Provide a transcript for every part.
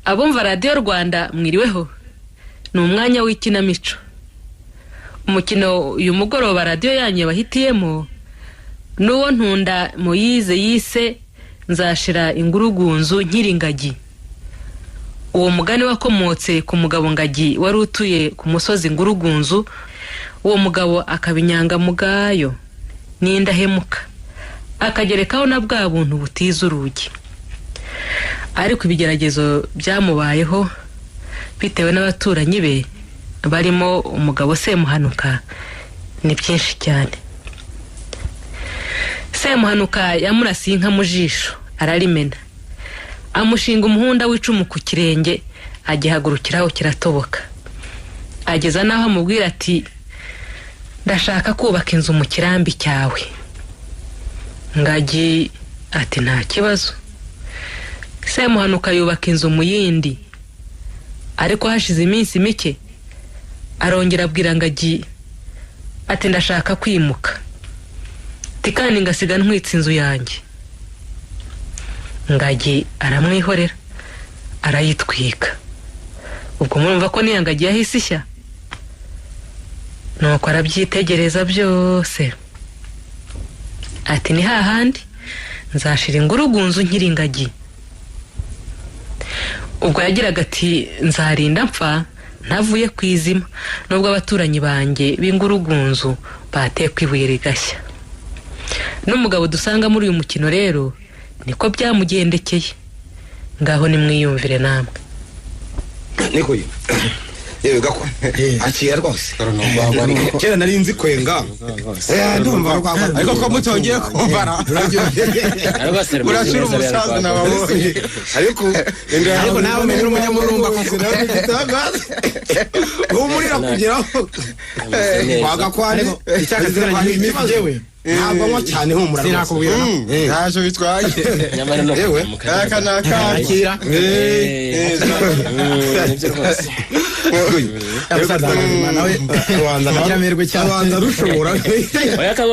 Abumva Radio Rwanda mwiriweho. Ni umwanya w'ikinamico. Umukino uyu mugoroba radio yanyu bahitiyemo nuwo Ntunda Moyize yise Nzashira Ingurugunzu Nkiringagi. Uwo mugani wakomotse ku mugabo Ngagi wari utuye ku musozi Ngurugunzu. Uwo mugabo akabinyanga mugayo n'indahemuka, akagerekaho na bwa buntu butiza urugi. Ariko ibigeragezo byamubayeho bitewe n'abaturanyi be barimo umugabo Semuhanuka ni byinshi cyane. Semuhanuka yamurasiye inka mu jisho ararimena, amushinga umuhunda w'icumu ku kirenge, agihagurukiraho kiratoboka. Ageza naho amubwira ati ndashaka kubaka inzu mu kirambi cyawe. Ngagi ati nta kibazo. Semuhanuka yubaka inzu mu yindi, ariko hashize iminsi mike arongera abwira Ngagi ati ndashaka kwimuka, tikani ngasiga ntwitse inzu yanjye. Ngagi aramwihorera arayitwika. Ubwo murumva ko niya Ngagi yahise ishya. Nuko arabyitegereza byose ati ni hahandi nzashira ingurugunzu Nkiringagi. Ubwo yagiraga ati nzarinda mpfa ntavuye kwizima, nubwo abaturanyi banjye b'ingurugunzu batekwa ibuye rigashya. N'umugabo dusanga muri uyu mukino rero niko byamugendekeye. Ngaho nimwiyumvire namwe. Niko yewe gako akira rwose kera nari nzi kwenga ndumva ariko ko mutongeye kumbara urashira umusaza nababonye ariko nawe umenye umunyamurumba koko umurira kugeraho wagakwani icyakazira n'imisi yewe ntabwo nko cyane humura sinakubwira ntaje bitwaye yewe kanaka akira nawe Rwanda namerwe cyane rushobora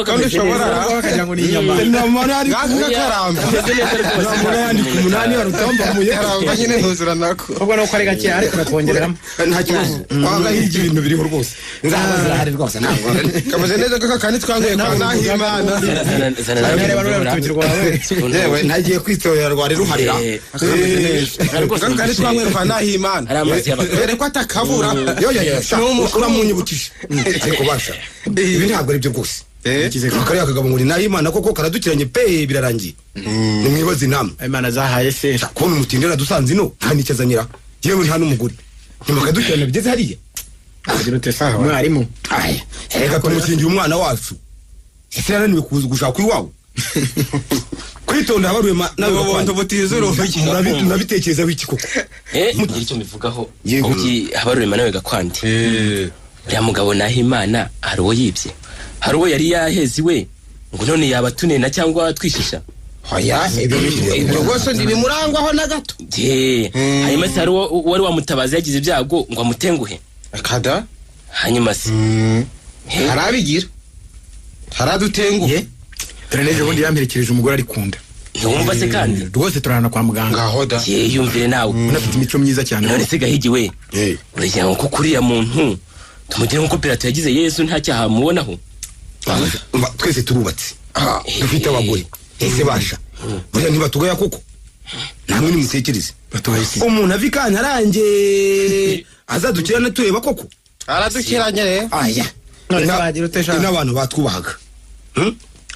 kandi ushobora akagira ngo ni inyama namara ari kukaramba namara ndi kumunani warutambamuye karamba nyine ntuzura nako ubwo no kwarega cyane ariko natwongereramo nta kibazo wanga hirya ibintu biriho rwose nzabazira hari rwose ntabwo kamaze neza ko kandi twanguye ko nahimana zanareba rutukirwa yewe ntagiye kwitorera rwari ruharira kandi twanguye ko nahimana aramazi ko atakabura n'umukuru amunyibukije ariko basha ibi ntabwo ari byo rwose kariya kagabo ngo ni nahimana koko karadukiranye pe birarangiye. Nimwibaze inama Imana zahaye se ko mutindera dusanze ino nta nikezanyira yewe nta n'umugore nimakadukirana bigeze hariya agira utesaho mwarimu reka tumukingira umwana wacu isirana niwe gushaka iwawe kwitonda abarwema nawe bonto butizuro nabitekereza wiki koko ngira icyo mbivugaho ugi abarwema nawe gakwandi ya mugabo Nahimana hari uwo yibye, hari uwo yari yaheziwe ngo none yaba tunena cyangwa twishisha. Hoya ibyo rwose ndibimurangwaho na gato hanyuma se hari wari wamutabaza yagize ibyago ngo amutenguhe akada hanyuma se harabigira haradutenguhe Tureneje bundi yamperekereje umugore ari kunda. Ntiwumva se kandi rwose turana kwa muganga ngahoda yumvire nawe unafite imico myiza cyane none se gahigiwe urajya ngo kuriya muntu tumugire nko Pilato yagize Yesu nta cyaha mubonaho. Twese turubatse dufite abagore ese basha buriya ntibatugoya koko namwe nimutekereze umuntu avikanya arange azadukirana tureba koko aradukiranye rero aya none bagira utesha n'abantu batwubahaga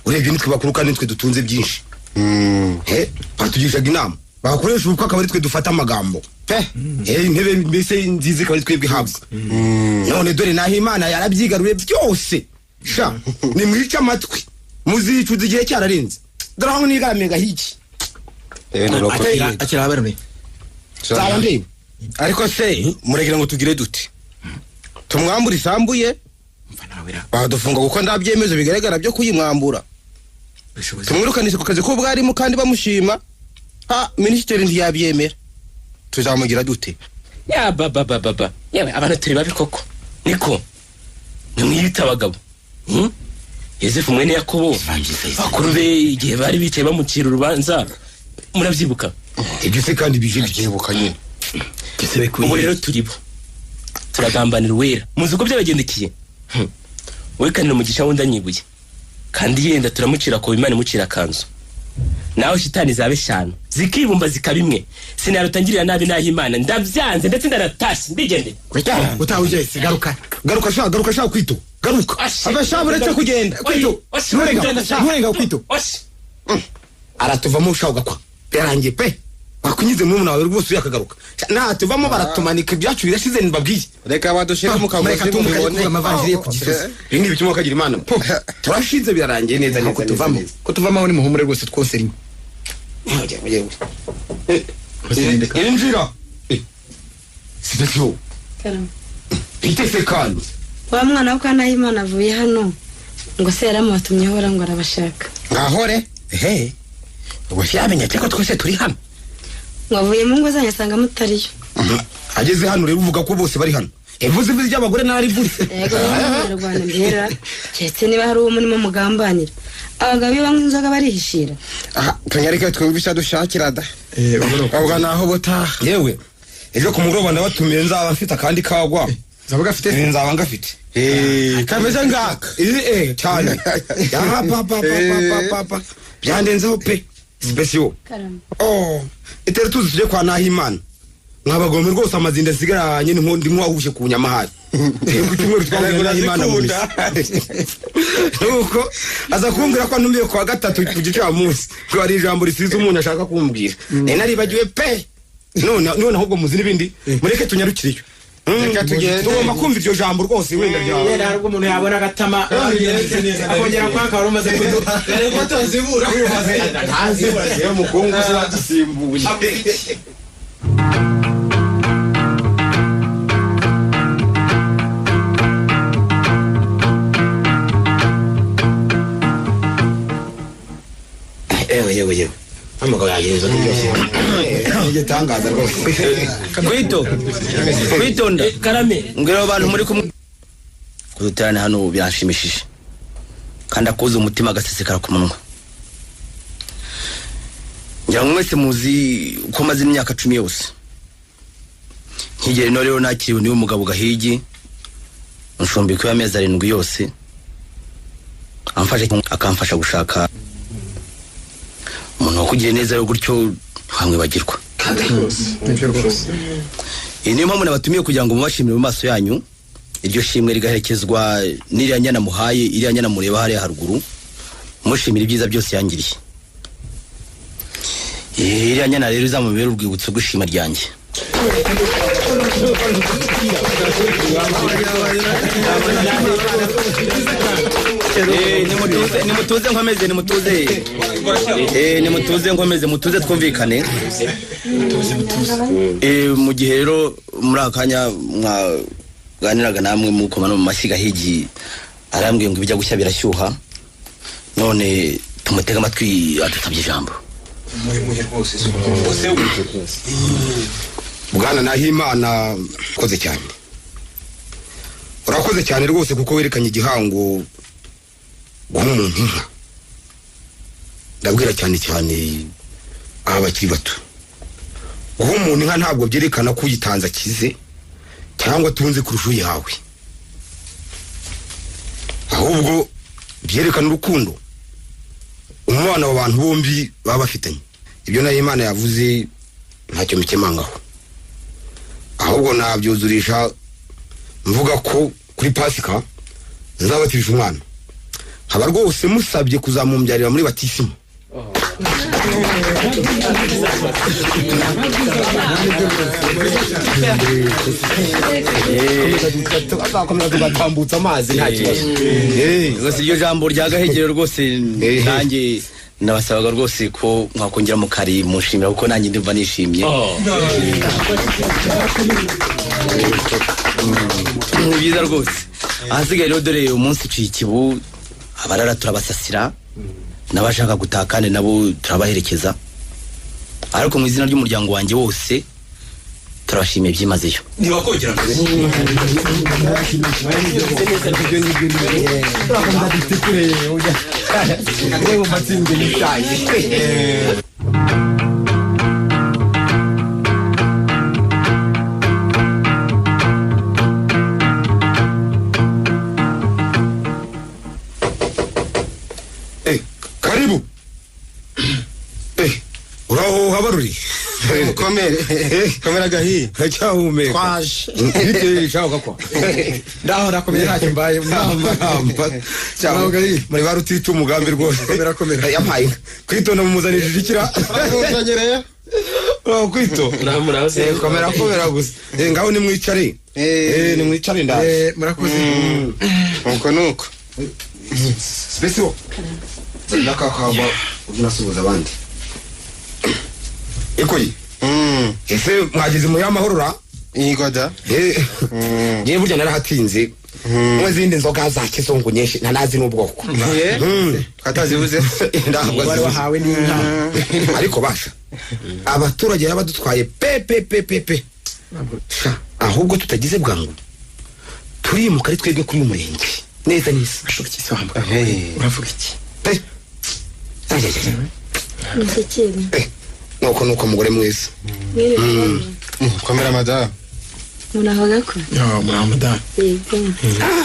urebye nitwe bakuru kandi nitwe dutunze byinshi batugishaga inama bakoresha ubukwe akaba ari twe dufata amagambo intebe mbese nziza ikaba ari twebwe habwa none dore Nahimana yarabyigaruye byose sha nimwica amatwi muzicuza igihe cyararenze dore aho nigaramiye gahiki akira haberwe zaba ndeba ariko se muregira ngo tugire dute tumwambura isambuye badufunga kuko ndabyemezo bigaragara byo kuyimwambura tumwirukanisha ku kazi ko bwarimu kandi bamushima minisitiri ntiyabyemera tuzamugira dute ya baba yewe abantu turi babi koko niko nimwita abagabo Yosefu mwene Yakobo bakuru be igihe bari bicaye bamucira urubanza murabyibuka ibyo se kandi bije byibuka nyine ubu rero turibo turagambanira uwera muzi uko byabagendekeye wekanira umugisha wundi anyibuye kandi yenda turamucira ko Imana imucira kanzu naho shitani zabe 5 zikibumba zikabimwe sinarutangirira nabi naho Imana ndabyanze ndetse ndaratashye ndigende utawuje garuka shaka kwito garuka abashabu retse kugenda kwito nurenga kwito aratuvamo ushaka kwa yarangiye pe wakunyize mu mwana wawe rwose yakagaruka natuvamo baratumanika ibyacu birashize nibabwiye reka badushire mu kagozi mubone amavanjiri ku gisozi ibindi bicimo kagira Imana turashize birarangiye neza ko tuvamo ni muhumure rwose twose rimwe injira sibyo itese kandi wa mwana wo kana Imana avuye hano ngo se yaramutumye hora ngo arabashaka ngahore ubwo yamenye ko twese turi hano wavuye mu ngo zanyu asanga mutariyo ageze hano rero uvuga ko bose bari hano evuze ivuze y'abagore nari vuritse yego Rwanda mbera cyetse niba hari uwo murimo mugambanira abagabo banywa inzoga barihishira tunyareke twumvisha dushakira da ubwo naho bota yewe ejo ku mugoroba ndabatumiye nzaba mfite akandi kagwa nzaba ngafite kameze ngaka cyane papa byandenzeho pe special itere tuzi tuje kwa Nahimana mwabagome rwose amazinda sigaranye n'inkondi mwahuje ku nyamahari ku cyumweru twabonye Nahimana muri nuko aza kumbwira ko ntumiye kwa gatatu ku gicamunsi ko ari ijambo risize umuntu ashaka kumbwira naribagiwe pe none ahubwo muzi n'ibindi mureke tunyarukiriyo reka tugende tugomba kumva iryo jambo rwose wenda ryawe yera harwo umuntu yabona agatama akongera kwaka warumaze kuduha rero tuzibura ntazibura yo mukungu zadusimbuye yewe amagabo yagereza igitangaza rwose kwitonda karame ngero abantu muri kumwe kuduterana hano birashimishije kandi akoze umutima gasesekara ku munwa ngira mwese muzi uko maze imyaka 10 yose nkigere no rero nakiriwe niwe mugabo Gahigi nshombikwe amezi 7 yose akamfasha gushaka umuntu wakugiye neza yo gutyo hamwe bagirwa niyo mpamvu nabatumiye kugira ngo mubashimire mu maso yanyu iryo shimwe rigaherekezwa n'iriya nyana muhaye iriya nyana mureba hariya haruguru mushimira ibyiza byose yangiriye iriya nyana rero izamubera urwibutso rw'ishima ryanjye nimutuze nkomeze mutuze twumvikane mu gihe rero muri akanya mwaganiraga namwe mukoma no mu mashyiga higi arambwiye ngo ibijya gushya birashyuha none tumutega amatwi adutabye ijambo Bwana Nahimana koze cyane urakoze cyane rwose kuko werekanye igihango guhumuntu inka ndabwira cyane abakiri bato guhumuntu inka ntabwo byerekana ko uyitanze akize cyangwa tunze kurusha yawe ahubwo byerekana urukundo umwana w'abantu bombi baba bafitanye ibyo Nahimana yavuze ntacyo mikemangaho ahubwo nabyuzurisha mvuga ko kuri Pasika nzabatirisha umwana haba rwose musabye kuzamumbyarira muri batisimo tugatambutsa amazi nta kibazo rwose iryo jambo rya Gahegero rwose nanjye nabasabaga rwose ko mwakongera mukari mushimira kuko nanjye ndumva nishimye ni byiza rwose ahasigaye rero dore umunsi uciye ikibu abarara turabasasira n'abashaka gutaha kandi nabo turabaherekeza ariko mu izina ry'umuryango wanjye wose turabashimiye byimazeyo ntibakongera Kamera gahi. Cyahumeka. Twaje. Bite shaka kwa. Ndaho nakomeye ntacyo mbaye mamba. Cyangwa gahi. Muri barutita umugambi rwose. Komera. Yampaye. Kwitonda mumuzanije ikira. Uzanyereye. Kwito. Komera gusa. Ngaho ni mwicare. Ni mwicare ndaje. Murakoze. Nuko. Spesio. Nakakaba unasubiza abandi. Ikoyi. Ese mwageze mu y'amahorora? Igoda. Ngiye burya narahatinze. Mwazindi nzoga za kizungu nyinshi nanazi n'ubwoko. Katazibuze. Ndahubwo bari wahawe n'inka. Ariko basha. Abaturage yabadutwaye pe. Ahubwo tutagize bwangu. Turi mu kari twebwe kuri umurenge. Neza nisa. Ashobora kisamba. Uravuga iki? Nsekere. Nuko mugore mwiza. Komera madame. Munahoga ko. Yo madame. Yego.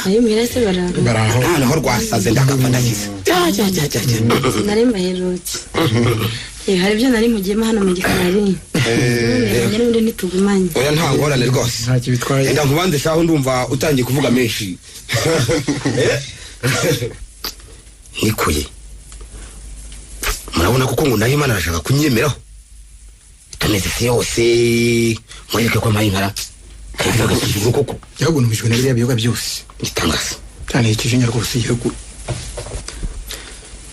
Ayo mirase Baraho. Naho rwasaze ndakapfa ndagize. Nari mbaherutse. Hari byo nari mugiyemo hano mu gikari. N'undi ntitugumanye. Oya nta ngorane rwose. Nta kibitwaye. Enda nkubanze shaho ndumva utangiye kuvuga menshi. Nikuye. Murabona kuko ngo nayo Imana arashaka kunyemeraho. Tumeze se yose. Mwereke ko mpaye inkara. Kazaga kivuga koko. Yabunumijwe na biriya biyoga byose. Gitangaza. Cyane ikijinya rwose yego.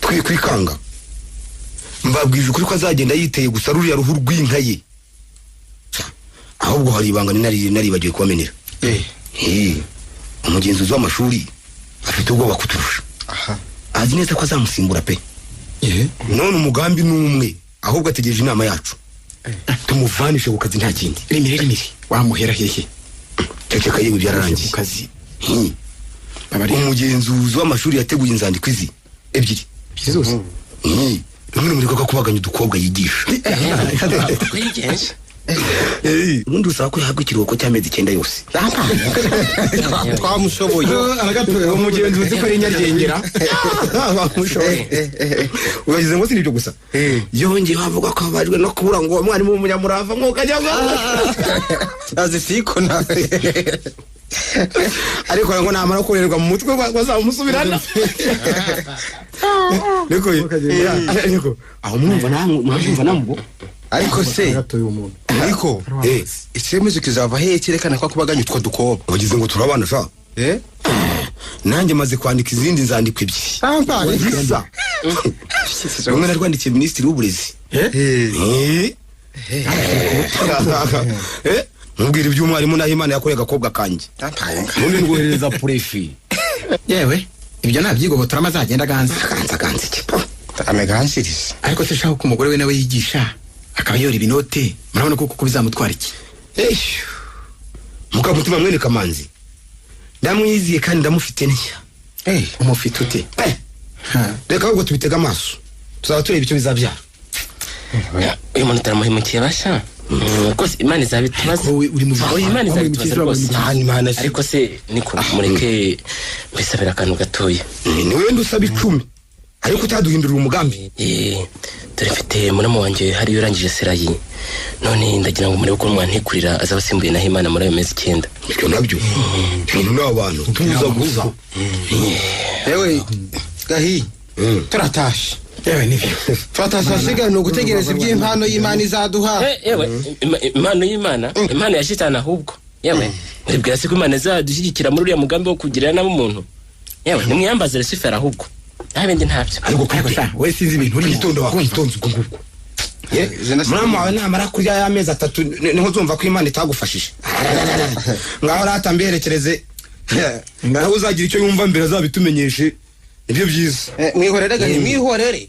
Kwikanga. Mbabwije ukuri ko azagenda yiteye gusa ruriya ruhu rw'inka ye. Ahubwo hari ibanga nari bagiye kubamenera. Umugenzuzi w'amashuri afite ubwoba kuturusha. Azi neza ko azamusimbura pe. None umugambi n'umwe ahubwo ategereje inama yacu. Tumuvanishe ku kazi nta kindi. Rimire. Wamuhera hehe. Ceceka yewe byararangiye. Ku kazi. Umugenzuzi w'amashuri yateguye inzandiko izi ebyiri. Zose. Rumwe muri ko kubaganya udukobwa yigisha. Kwigisha. Ubundi usaba ko yahabwa ikiruhuko cy'amezi 9 yose. Twamushoboye. Aragatuye umugenzuzi ko ari nyarengera. Bamushoboye. Uragize ngo sinibyo gusa. Yongeye havuga ko abajwe no kubura ngo umwarimu w'umunyamurava mwokajya ngo. Azifiko na. Ariko ngo namara kurerwa mu mutwe bazamusubirana. Niko aho mwumva nambo. Ariko se ariko icyemezo kizava hehe cyerekana ko kubaganya utwo dukobwa. Bagize ngo turabana sha. Nanjye maze kwandika izindi nzandiko ebyiri. Rumwe narwandikiye Minisitiri w'Uburezi. Mubwira iby'umwarimu naho Imana yakoreye agakobwa kanjye. None ngohereza prefi. Yewe ibyo nabyigobotora amazagenda ganza. Ganza iki? Ameganshiriza. Ariko se shaka ko umugore we nawe yigisha akaba yori binote. Murabona ko bizamutwara iki? Mukamutima mwene Kamanzi. Ndamwiziye kandi ndamufite ntiya. Umufite ute? Reka ahubwo tubitega amaso. Tuzaba tureba icyo bizabyara. Uyu muntu taramuhemukiye basha. Rwose Imana izabitubaza. Uri mu Imana izabitubaza rwose. Ariko se niko mureke mbisabira akantu gatoya. Ni wewe ndusaba 10. Ariko utaduhindurira umugambi. Dore mfite muramu wanjye hari urangije serayi. None ndagira ngo murebe ko mwantekurira azabasimbuye naho Imana muri ayo mezi 9. Ibyo nabyo. Ibintu n'abantu tuza guza. Yewe gahi. Turatashe. Yewe nivyo. Twatasasiga no gutegereza iby'impano y'Imana izaduha. Yewe impano y'Imana, impano ya shitana ahubwo. Yewe ndibwira se ko Imana izadushyigikira muri uriya mugambi wo kugirira nabo umuntu. Yewe nimwiyambaze Lucifer ahubwo. Ntabindi ntabyo. Ariko kwasa we sinzi ibintu uri gitondo wakontonze uko nguko. Mama wawe namara kurya y'amezi 3 niho uzumva ko Imana itagufashije. Ngaho ratamberekereze. Ngaho uzagira icyo yumva mbere azabitumenyeshe. Ibyo byiza. Mwihorere gani mwihorere.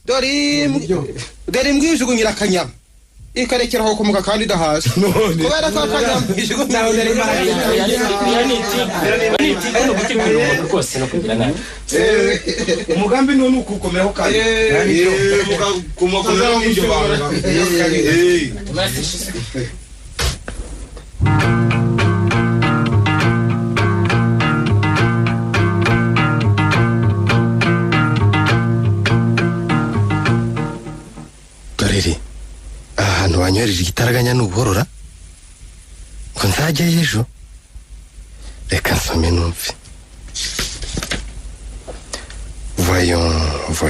Dori mbwijugunyira akanyama. Ikarekeraho kumuka kandi dahasi. Kubera ko akanyama mbijugunyira umugambi none ukukomeraho kandi. Kumukomeraho nk'ibyo banga. ahantu wanyohereje igitaraganya n'ubuhorora ngo nzajyayo ejo reka nsome numve voyons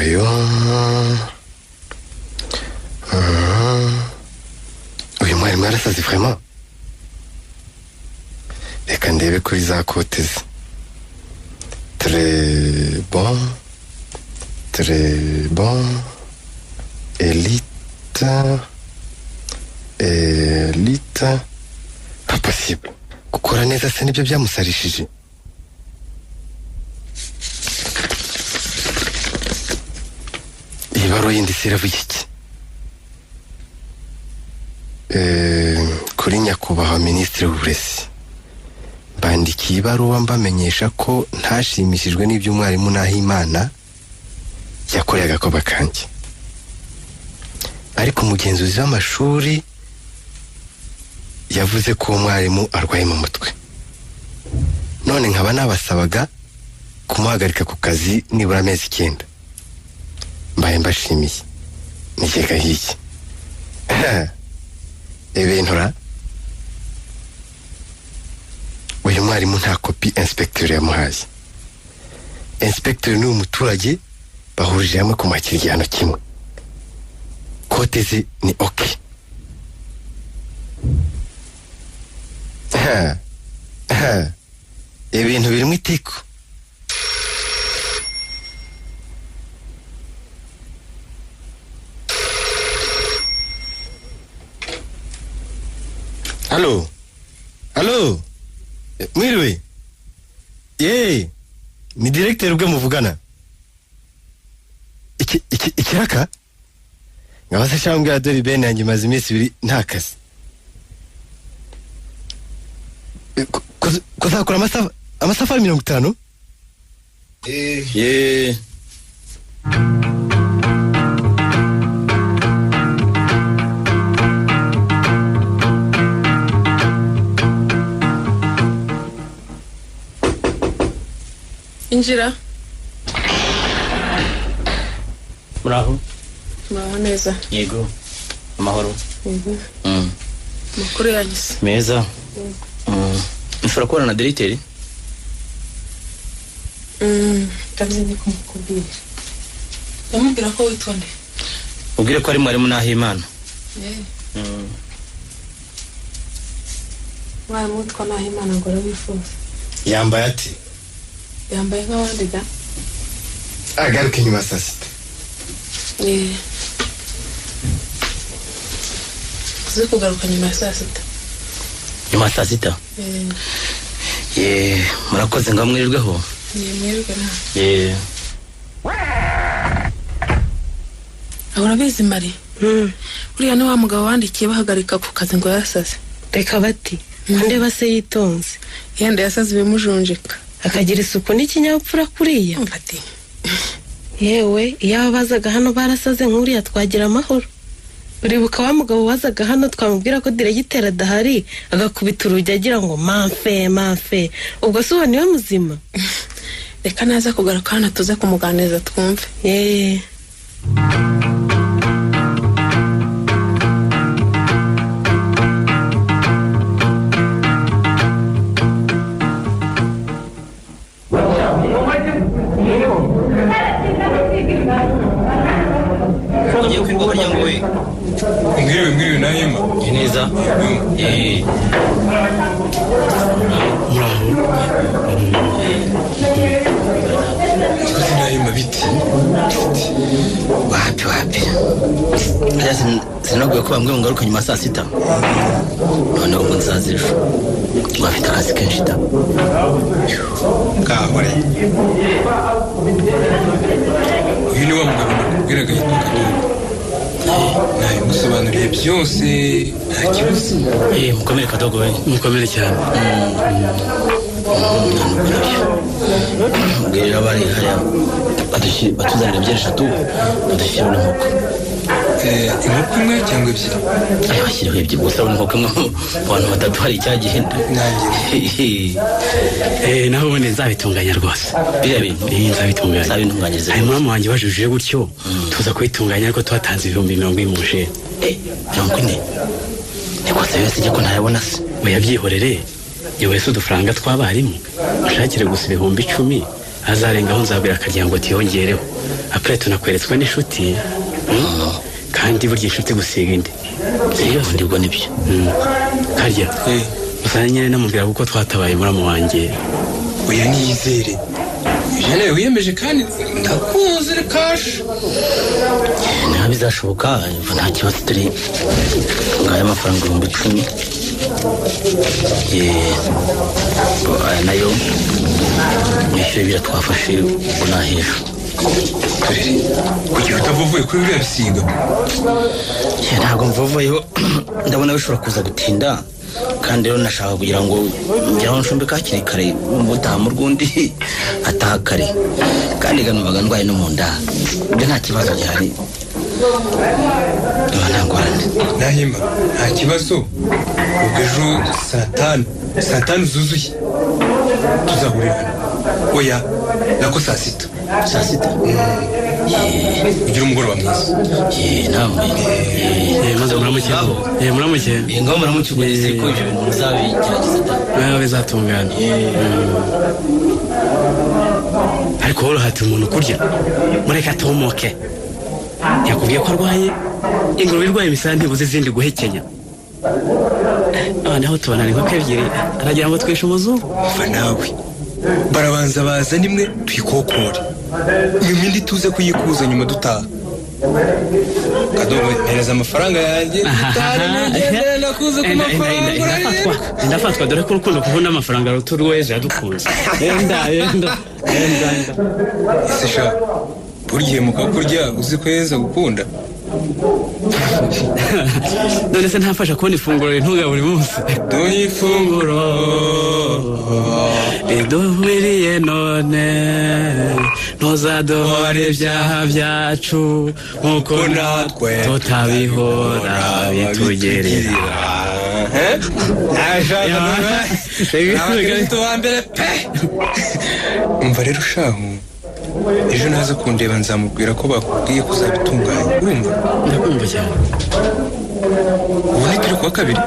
uyu mwarimu yarasaze vraiment reka ndebe kuri za kote ze très bon élite pas possible gukora neza se nibyo byamusarishije iyi baruwa yindi se iravuga iki kuri nyakubahwa minisitiri w'uburezi bandikiye ibaruwa mbamenyesha ko ntashimishijwe n'ibyo umwarimu Nahimana yakoreye agakoba kanjye ariko umugenzuzi w'amashuri yavuze ko umwarimu arwaye mu mutwe none nkaba nabasabaga kumuhagarika ku kazi nibura amezi 9 mbaye mbashimiye nigega hiki ebentura uyu mwarimu nta kopi inspecteur yamuhaye inspecteur ni umuturage bahurije hamwe kumakira igihano kimwe kote ze ni okay ibintu birimo itiko Halo mwiriwe ni directeur ubwe muvugana ikiraka ngabaze cyangwa dore bene yanjye maze iminsi 2 nta kazi kuzakora amasafari 50 Injira. Muraho neza. Yego. Amahoro. Yego. Makuru yanyise. Meza. Nshobora kubona na directeur? Tamye kumukubira. Ndamubwira ko witonde. Ubwire ko ari mwarimu Nahimana. Mwarimu witwa Nahimana ngo arabifuza. Yambaye ati? Yambaye nk'abandi da. Agaruka inyuma saa sita. Uzi kugaruka nyuma saa sita. Nyuma saa sita? Murakoze ngo mwirirweho. Mwirirwe na. Urabizi Mari? Uriya ni wa mugabo wandikiye bahagarika ku kazi ngo yasaze. Reka bati ande base yitonze. Yenda yasaze bimujunjika. Akagira isuku n'ikinyabupfura kuriya. Mfati. Yewe iyo abazaga hano barasaze nk'uriya twagira amahoro. Uribuka wa mugabo wazaga hano twamubwira ko diregitera adahari agakubita urugi agira ngo manfe ubwo se niwe muzima. Reka naza kugaruka hano tuze kumuganiriza twumve. Ngiriwe Nahima. Neza. Nahima biti. Wapi. Sinaguye ko bambwe ngaruka nyuma saa sita. None ngo nzazisho. Bafite akazi kenshi da. Kahore. Uyu ni wa mugabo nakubwiraga yitwa Kadogo. Nawe musobanuriye byose nta kibazo. Mukomere Kadogo we. Mukomere cyane. Ubwirira bari hariya batuzanira ebyiri eshatu badushyiraho n'inkoko. Inkoko imwe cyangwa ebyiri? Bashyiraho ebyiri gusa inkoko imwe mu bantu batatu hari icyagihenda. Naho ubundi nzabitunganya rwose. Biriya bintu? Nzabitunganya. Nzabitunganyiriza. Mama wanjye bajujije gutyo tuza kubitunganya ariko tuhatanze 20,000 mu mushere. 40 niko se yose ijya ko ntarabona se oya byihorere yewe se udufaranga tw'abarimu ushakire gusa 10,000 azarengaho nzabwira Karyango ati yongereho après tunakweretswe n'inshuti kandi burya inshuti gusiga indi iyo ndibwo nibyo Karya usanye namubwira kuko twatabaye muramu wanjye oya niyizere Jane wiyemeje kandi ndakuze kash nta bizashoboka nta kibazo turi ngaya amafaranga 10,000 nayo nishyuye bira twafashe unahesha kugira utavuvuye kuri biriya bisiga ntabwo mvuvuyeho ndabona bishobora kuza gutinda kandi rero nashaka kugira ngo njyaho nshumbika hakiri kare umutaha mu rwundi ataha kare kandi ganumvaga ndwaye no mu nda ibyo nta kibazo gihari ntangorane Nahimba nta kibazo ubwo ejo saa tanu zuzuye tuzahurira oya nako saa sita ugira umugoroba mwiza namwe maze muramuke ngaho muramuke ugeze ko ibyo bintu muzabigerageza nawe bizatungana ariko wowe hati umuntu kurya mureka atomoke yakubwiye ko arwaye ingurube irwaye imisaya ntibuze izindi guhekenya naho tubona ni nk'uko ebyiri aragira ngo twishe umuzungu va nawe barabanza baza nimwe tuyikokore nyuma indi tuze kuyikuza nyuma dutaha Kadogo hereza amafaranga yanjye nakuze ku mafaranga ndafatwa dore ko urukundo kuvuna amafaranga ruturweze yadukunze enda ese sha burya mukakurya uzi ko yeza gukunda none se ntafasha kubona ifunguro rintunga buri munsi dore ifunguro riduhwiriye none ntuzadore ibyaha byacu nk'uko natwe tutabihora bitugerera umva rero ushahu ejo naza kundeba nzamubwira ko bakubwiye kuzabitunganya urumva ndakumva cyane ubu ni turi kuwa kabiri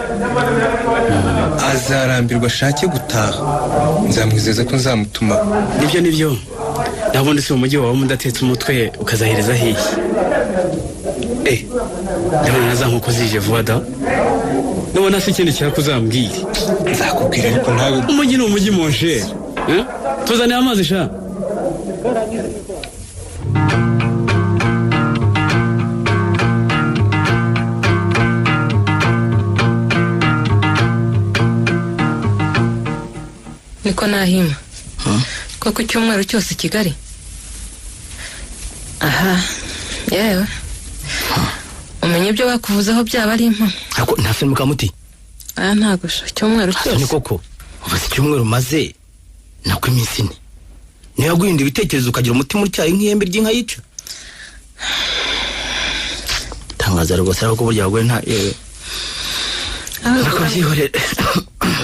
azarambirwa ashake gutaha nzamwizeza ko nzamutuma nibyo ndabundi si mu mujyi wawe mudatetse umutwe ukazahereza hehe ndabona naza nkuko zije vuba da nubona se ikindi cyakuzambwira nzakubwira ariko nawe umujyi ni umujyi monshe tuzaniye amazi sha niko Nahima ko ku cyumweru cyose Kigali aha yewe umenye ibyo bakuvuzeho byaba ari impamo ako ntase mukamuti ntago cyumweru cyose ni koko ubase cyumweru maze nako iminsi ine niyo guhinda ibitekerezo ukagira umutima utyaye nk'ihembe ry'inka yica tangaza rwose ariko burya bagore nta yewe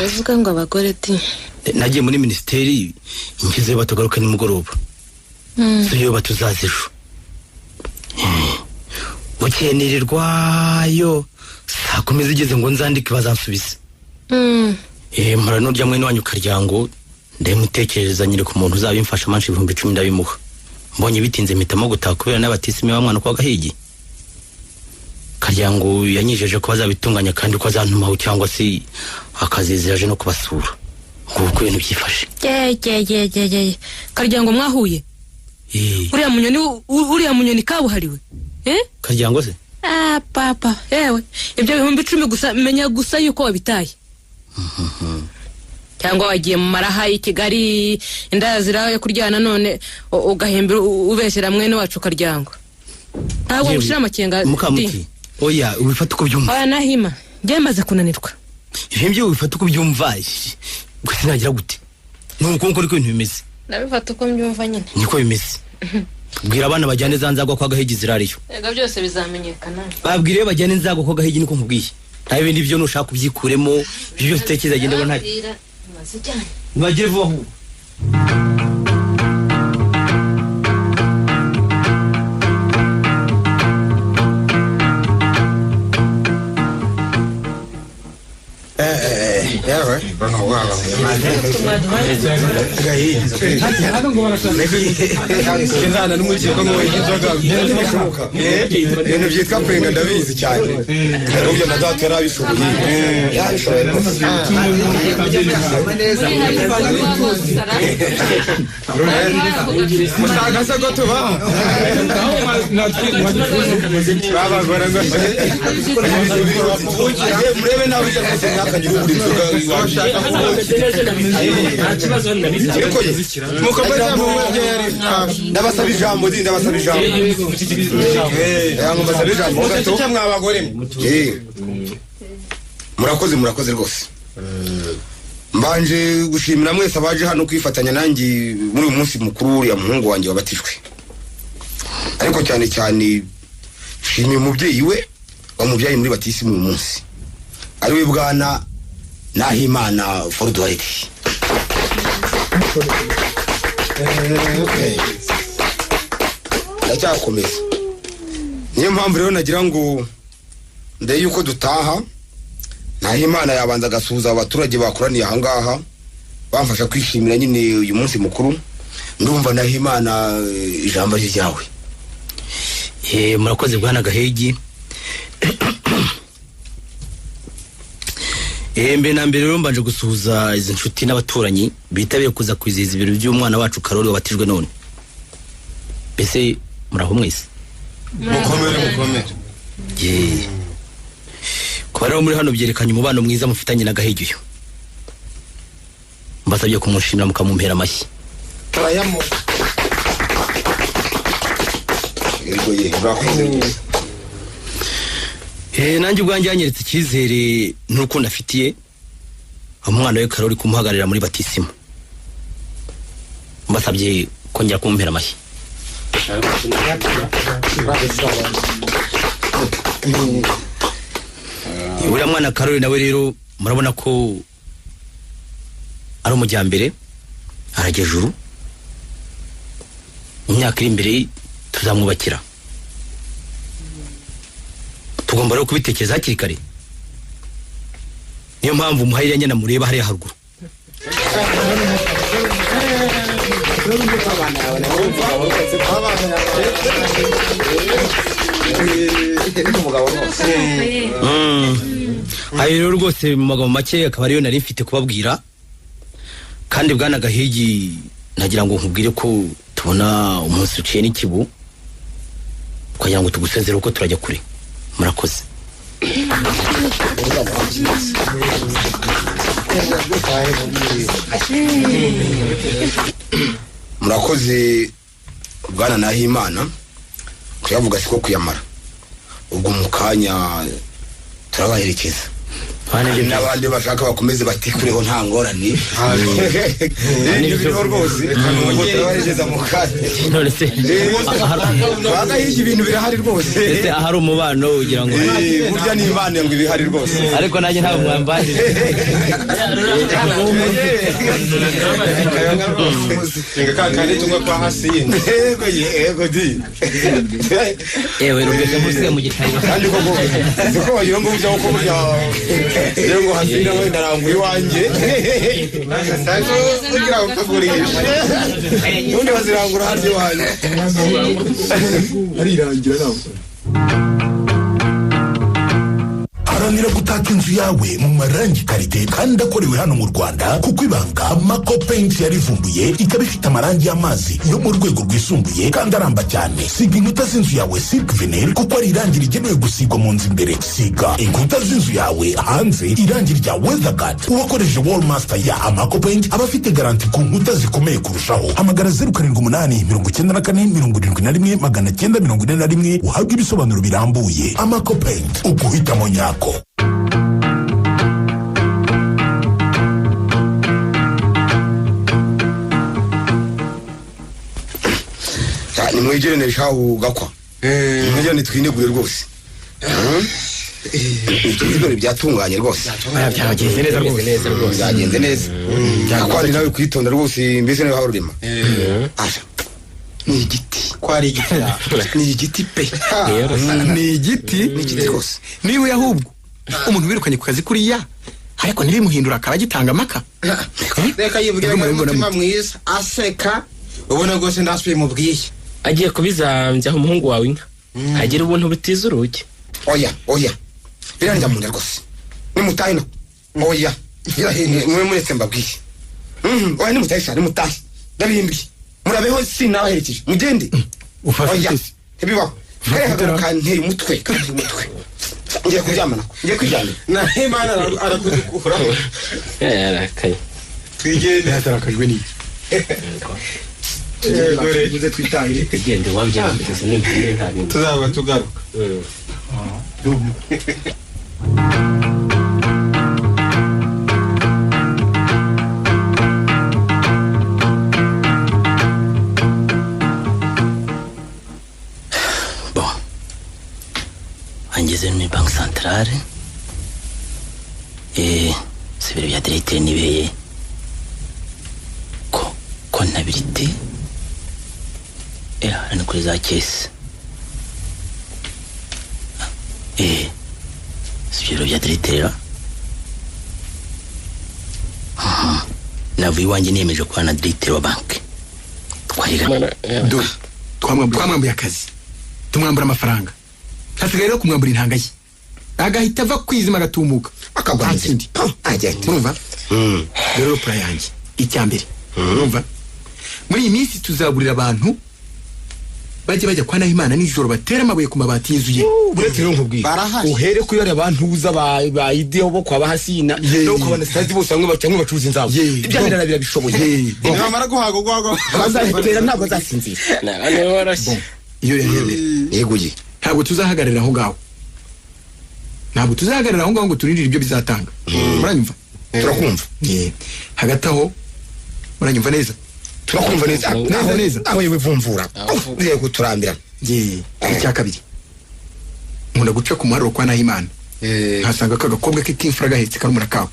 uvuga ngo abagore ti nagiye muri ministeri ingize batagaruka nimugoroba iyo batuzazijo bukenererwayo saa 10 zigeze ngo nzandike bazansubize mpora n'urya mwene wanyu Karyango ndemutekereza nyire ku muntu uzabimfasha manshi 10,000 ndabimuha mbonye bitinze mitamo gutaha kubera n'abatisime b'amwana kwa Gahigi Karyango yanyijeje ko bazabitunganya kandi ko azantumaho cyangwa se akaziziraje no kubasura nguko ibintu byifashe Karyango mwahuye uriya munyoni kabuhariwe Karyango se papa yewe ibyo 10,000 gusa menya gusa yuko wabitaye cyangwa wagiye mu maraha i Kigali indazira yo kuryana none ugahembera ubesera mwene wacu Karyango ntabwo gushira amakenga mukamuti oya ubifata uko byumva oya Nahima byemaze kunanirwa ibyo ubifata uko byumva gusa nagira gute nuko niko ibintu bimeze nabifata uko mbyumva nyine niko bimeze bwira abana bajyane zanzagwa kwa Gahigi zirariyo ega byose bizamenyekana babwire bajyane nzagwa kwa Gahigi niko nkubwiye nta bindi byo nushaka kubyikuremo ibyo byose tekeza agenda bona bagire vuba hu yawe ngana n'umukiko ngo yizoga ibintu byitwa kwenga ndabizi cyane n'ubyo na data yarabishoboye musaga se ko tuba babagora ngo murebe nawe cyangwa mwakagira buri nzoga washaka ndabasaba ijambo gato mwabagore murakoze rwose mbanje gushimira mwese abaje hano kwifatanya nanjye muri uyu munsi mukuru uriya muhungu wanjye wabatijwe ariko cyane cyane shimiye umubyeyi we wamubyaye muri batisimu uyu munsi ariwe bwana Nahimana Forduarity. Ndacyakomeza. Niyo mpamvu rero nagira ngo ndeye yuko dutaha Nahimana yabanza gasuhuza abaturage bakoraniye aha ngaha bamfasha kwishimira nyine uyu munsi mukuru. Ndumva Nahimana ijambo ryawe. Murakoze bwana Gahegi. Mbe na mbere rero mbanje gusuhuza izi nshuti n'abaturanyi bitabiye kuza kwizihiza ibirori by'umwana wacu Karoli wabatijwe none. Bese muraho mwese. Mukomere. Kuba rero muri hano byerekanye umubano mwiza mufitanye na Gahegi uyu. Mbasabye kumushimira mukamumpera amashyi. Turayamo. Nanjye ubwanjye yanyeretse icyizere n'urukundo afitiye umwana we Karoli kumuhagararira muri batisimu. Mbasabye kongera kumumpera amashyi. Uriya mwana Karoli nawe rero murabona ko ari umujyambere arajya ejuru. Imyaka iri imbere tuzamwubakira. Tugomba rero kubitekereza hakiri kare. Niyo mpamvu umuhayira nyana mureba hariya haruguru. Ayo rero rwose mu magambo make akaba ariyo nari mfite kubabwira. Kandi bwana Gahegi nagira ngo nkubwire ko tubona umunsi uciye n'ikibu kugira ngo tugusezere uko turajya kure. Murakoze. Murakoze bwana Nahimana kuyavuga siko kuyamara. Ubwo mukanya turabaherekeza. N'abandi bashaka bakomeze batikureho nta ngorane. Ibintu rwose turabaherekeza mukanya. None se Gahegi ibintu birahari rwose. Ese ahari umubano ugira ngo burya ni Imana ngo ibihari rwose. Ariko nanjye ntabwo mwambaye. Kandi tumwe kwa hasinde. Yego di. Ewe rubese musiga mu gitabo. Kandi koko siko wagira ngo ujya uko burya ngo hasinde we ndaranguye wanjye. Sasa ugira ukagurisha. Undi bazirangura hasi wanjye. Arirangira nawe. Haranira gutaka inzu yawe mu marangi karite kandi akorewe hano mu Rwanda kuko ibanga Mako Paint yarivumbuye ikaba ifite amarangi y'amazi yo mu rwego rwisumbuye kandi aramba cyane. Siga inkuta z'inzu yawe Silk Vinyl kuko ari irangi rigenewe gusigwa mu nzu imbere. Siga inkuta z'inzu yawe hanze irangi rya Weatherguard. Uwakoresheje Wall Master ya Mako Paint aba afite garanti ku nkuta zikomeye kurushaho. Hamagara 0788 uhabwe ibisobanuro birambuye. Mako Paint uguhitamo nyako. Ni mwegere neshaho gakwa. Mwegere twinegure rwose. Ibyo byatunganye rwose. Byagenze neza rwose. Byagenze neza. Akwandi nawe kwitonda rwose mbese nawe harurema. Asha. Ni igiti. Kwari igiti. Ni igiti pe. Ni igiti rwose. Niwe yahubwo umuntu wirukanye ku kazi kuriya ariko ntibimuhindura akaba agitanga amaka. Reka yibwira ngo umutima mwiza aseka ubona rwose ndasubiye mu bwiye. Agiye kubizambya umuhungu wawe inka. Agira ubuntu butiza urugi. Oya. Biranja mu rwose. Nimutayino. Oya. Birahene mwe muretse mbabwiye. Oya nimutayisha nimutaye. Ndabimbi. Murabeho sinabaherekeje. Mugende. Oya. Tebibaho. Kare kantera umutwe. Ngiye kuryamana. Na Imana arakuzukura. Yarakaye. Twigende hatarakajwe ni. Dore muze twitangire. Kugende wabyanditse n'ibindi nta bintu. Tuzaba tugaruka. Angeze muri banki centrale sibiro bya directeur nibeye comptabilité hano kuri za kesi sibiro bya directeur navuye iwanjye niyemeje kuba na directeur wa banki twamwambuye akazi tumwambura amafaranga hasigaye no kumwambura intanga ye agahita ava kwizima agatumuka akagwanzindi urumva rero pura yanjye icyambere urumva muri iyi minsi tuzaburira abantu bajya kwa Nahimana nijoro batera amabuye ku mabati y'inzu ye uretse rero nkubwira uhere ku yari abantu buza ba ideo bo kwa bahasina no kubana stazi bose bamwe bacamwe bacuza inzabo ibyanira birabishoboye bamara guhago bazahitera ntabwo azasinzira nane warashye iyo yeguye ntabwo tuzahagarara aho ngaho ngo turindire ibyo bizatanga muranyumva turakumva hagati aho muranyumva neza turakumva neza aho yivumvura ugiye kuturambira icya kabiri nkunda guca ku muharuro kwa Nahimana nkasanga kagakobwa ke k'imfura gahetse karumura kawe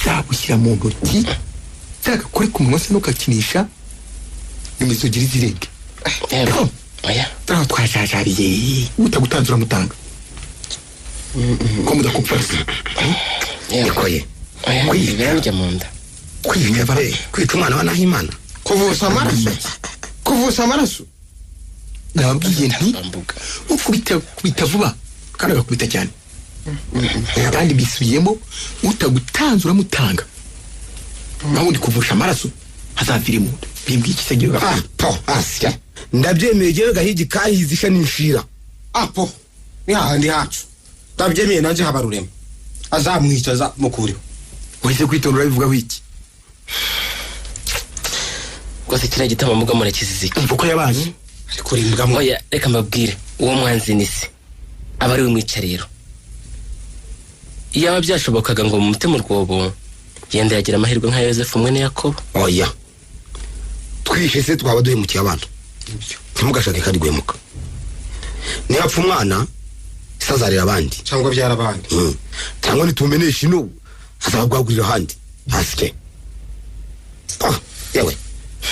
zagushyira mu ntoki zagakore ku munwa se nukakinisha imizogiri zirenge oya taho twashashariye utagutanzura mutanga ko mudakupfa yakoye kwibiranja mu nda kwita umwana wa Nahimana kuvusa amaraso nababwiye nti ukubita vuba kandi agakubita cyane kandi bisubiyemo utagutanze uramutanga naho ndi kuvusha amaraso hazavira mu nda bimbwiye ikisegero asya ndabyemeye jewe gahigi kahizisha n'inshira apo ni handi hacu ndabyemeye nanje habarurema azamwicaza mukuriho wese kwitondora bivuga wiki rwose kiriya gitabo muga murakizizika uko yabaye ariko rimbwamo oya reka mbabwire uwo mwanzi nisi aba ari we mwicariro iyo byashobokaga ngo mumute mu rwobo yenda yagira amahirwe nka Yozefu mwene Yakobo oya twishe se twaba duhemukiye abantu ntimugashake kandi guhemuka niyapfa umwana isazarira abandi cyangwa byara abandi cyangwa nitumenesha ino azabwagurira ahandi hasike yewe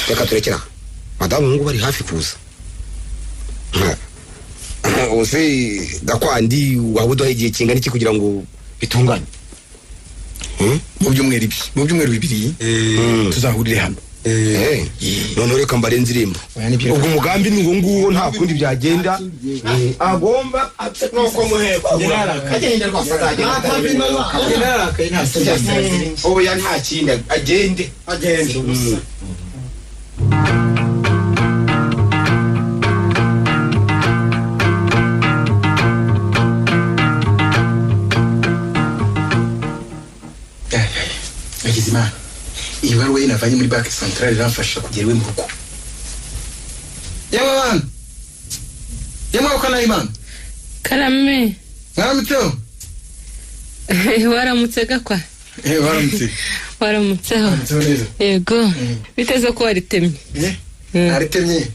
reka turekera madamu ngo bari hafi kuza ose gakwandi wabudo igihe kingana iki kugira ngo bitungane mu byumweru bibiri tuzahurire hano none reka mbarenze irembo ubwo umugambi ni ngo nguwo nta kundi byagenda agomba nuko muheko agenda rwose oya nta kindi agende Agizimana iyi baruwa y'inavanye muri banki centrale iramfasha kugera iwe mu rugo yamwa ukana Imana karame mwaramutseho waramutse gakwa waramutseho yego biteze ko waritemye aritemye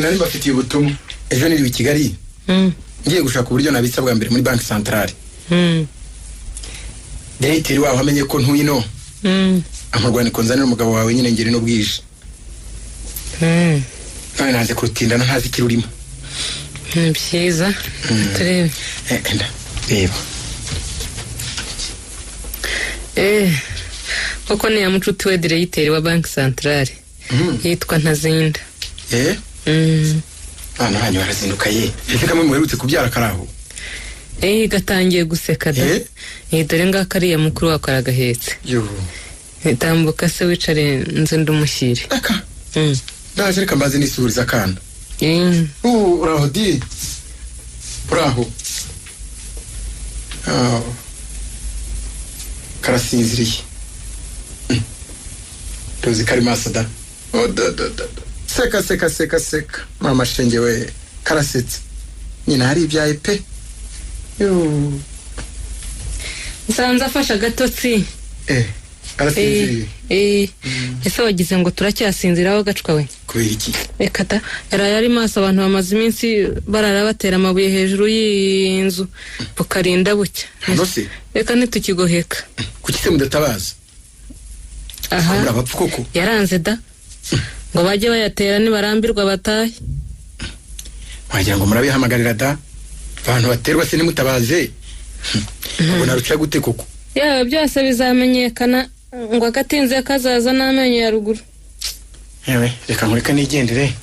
nari mbafitiye ubutumwa ejo niri i Kigali ngiye gushaka uburyo nabitsa bwa mbere muri banki centrale Directeur waho amenye ko ntuyino amurwani konzanira umugabo wawe nyine ngire no bwije none naze kurutindana ntazi kirurimo byiza turebe reba koko ni ya mucuti we diregiteri wa banki santarare yitwa Ntazinda. Hano hanyu harazinduka ye. Ese kamwe muherutse kubyara karaho? Gatangiye guseka da. Dore ngaka ariya mukuru wako aragahetse. Tambuka se wicare nze ndumushyire. Aka. Ndaje reka mbaze nisuriza kana. Uraho di. Uraho. Karasinziriye. Tuzi kari masada. Seka. Mama shenge we karasetse. Nyina hari ibyaye pe. Nsanze afasha gatotsi. Karasinziriye. Ese wagize ngo turacyasinziraho gacuka we? Kubera iki? Reka ta yari maso abantu bamaze iminsi barara batera amabuye hejuru y'inzu bukarinda bucya. Nose? Reka ntitukigoheka. Kuki se mudatabaza? Murabapfa koko? Yaranze da. Ngo bajye bayatera nibarambirwa batahe. Wagira ngo murabihamagarira da. Abantu baterwa se nimutabaze. Ngo naruca gute koko? Yewe byose bizamenyekana ngo agatinze kazaza n'amenyo ya ruguru. Yewe reka nkureka nigendere.